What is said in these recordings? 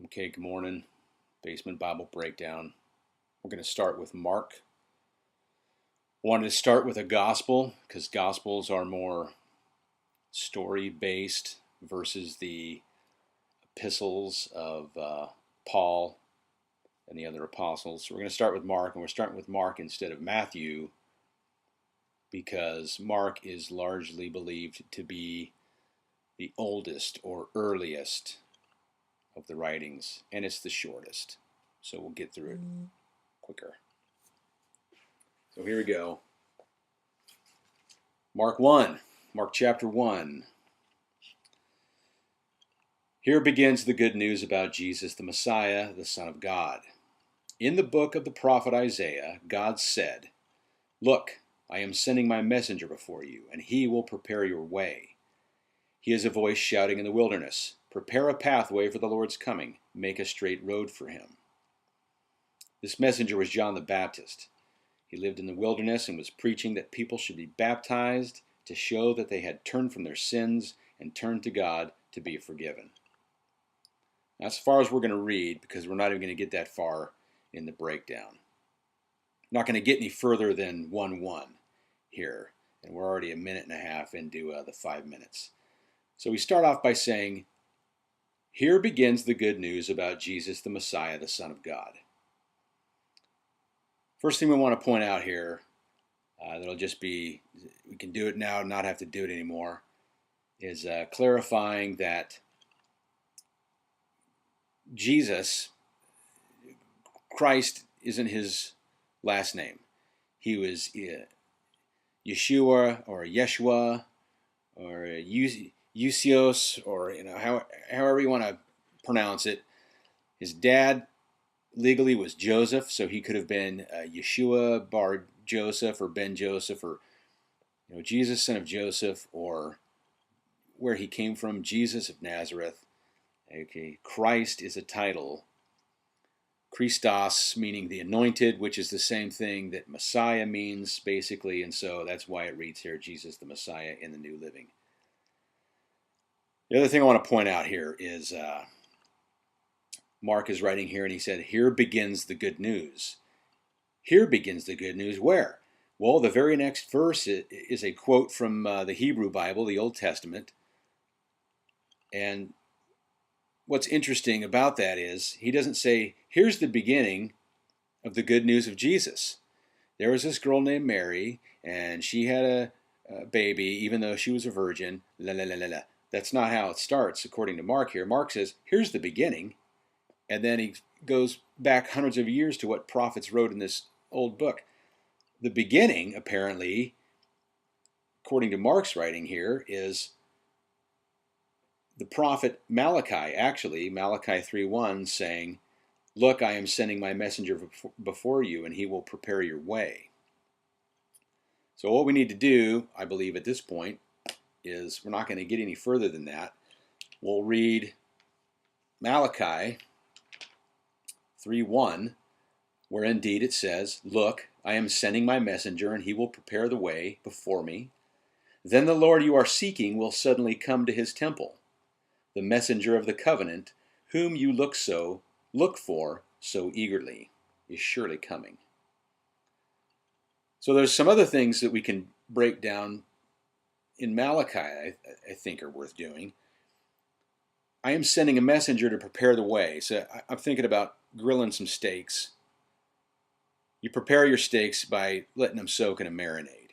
Okay, good morning. Basement Bible Breakdown. We're going to start with Mark. I wanted to start with a gospel because gospels are more story-based versus the epistles of Paul and the other apostles. So we're going to start with Mark, and we're starting with Mark instead of Matthew because Mark is largely believed to be the oldest or earliest of the writings, and it's the shortest. So we'll get through it quicker. So here we go. Mark chapter 1. Here begins the good news about Jesus, the Messiah, the Son of God. In the book of the prophet Isaiah, God said, "Look, I am sending my messenger before you, and he will prepare your way. He is a voice shouting in the wilderness, 'Prepare a pathway for the Lord's coming, make a straight road for him.'" This messenger was John the Baptist. He lived in the wilderness and was preaching that people should be baptized to show that they had turned from their sins and turned to God to be forgiven. That's as far as we're going to read because we're not even going to get that far in the breakdown. Not going to get any further than 1:1 here, and we're already a minute and a half into the 5 minutes. So we start off by saying, here begins the good news about Jesus, the Messiah, the Son of God. First thing we want to point out here, that'll just be, we can do it now and not have to do it anymore, is clarifying that Jesus, Christ, isn't his last name. He was Yeshua or Yeshua or Eusios, or however you want to pronounce it. His dad legally was Joseph, so he could have been Yeshua bar Joseph or Ben Joseph, or Jesus, son of Joseph, or where he came from, Jesus of Nazareth. Okay, Christ is a title. Christos meaning the anointed, which is the same thing that Messiah means, basically, and so that's why it reads here, Jesus the Messiah in the New Living. The other thing I want to point out here is Mark is writing here, and he said, here begins the good news. Here begins the good news where? Well, the very next verse is a quote from the Hebrew Bible, the Old Testament, and what's interesting about that is he doesn't say, here's the beginning of the good news of Jesus. There was this girl named Mary, and she had a baby, even though she was a virgin. La, la, la, la, la. That's not how it starts, according to Mark here. Mark says, here's the beginning, and then he goes back hundreds of years to what prophets wrote in this old book. The beginning, apparently, according to Mark's writing here, is the prophet Malachi, actually, Malachi 3:1, saying, "Look, I am sending my messenger before you, and he will prepare your way." So what we need to do, I believe at this point, is we're not going to get any further than that. We'll read Malachi 3:1, where indeed it says, "Look, I am sending my messenger, and he will prepare the way before me. Then the Lord you are seeking will suddenly come to his temple. The messenger of the covenant, whom you look for so eagerly, is surely coming." So there's some other things that we can break down in Malachi I think are worth doing. I am sending a messenger to prepare the way. So I'm thinking about grilling some steaks. You prepare your steaks by letting them soak in a marinade.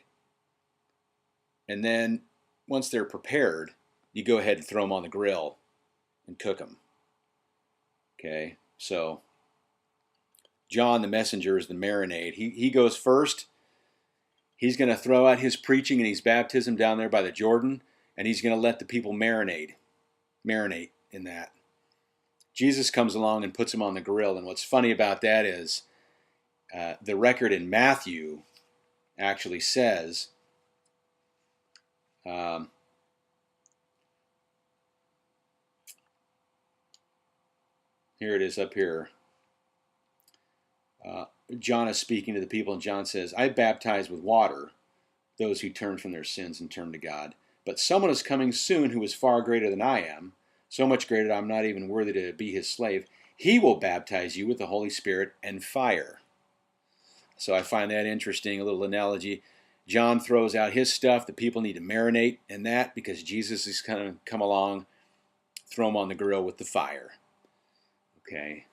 And then once they're prepared, you go ahead and throw them on the grill and cook them. Okay, so John the messenger is the marinade. He goes first. He's going to throw out his preaching and his baptism down there by the Jordan, and he's going to let the people marinate in that. Jesus comes along and puts them on the grill, and what's funny about that is the record in Matthew actually says, here it is up here. John is speaking to the people, and John says, "I baptize with water those who turn from their sins and turn to God. But someone is coming soon who is far greater than I am, so much greater that I'm not even worthy to be his slave. He will baptize you with the Holy Spirit and fire. So I find that interesting, a little analogy. John throws out his stuff. The people need to marinate in that because Jesus is kind of come along, throw them on the grill with the fire. Okay.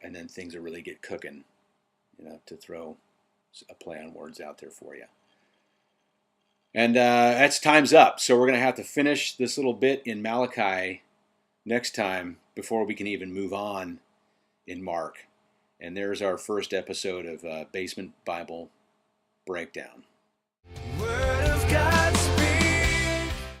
And then things will really get cooking, to throw a play on words out there for you. And that's time's up. So we're going to have to finish this little bit in Malachi next time before we can even move on in Mark. And there's our first episode of Basement Bible Breakdown. Word of God.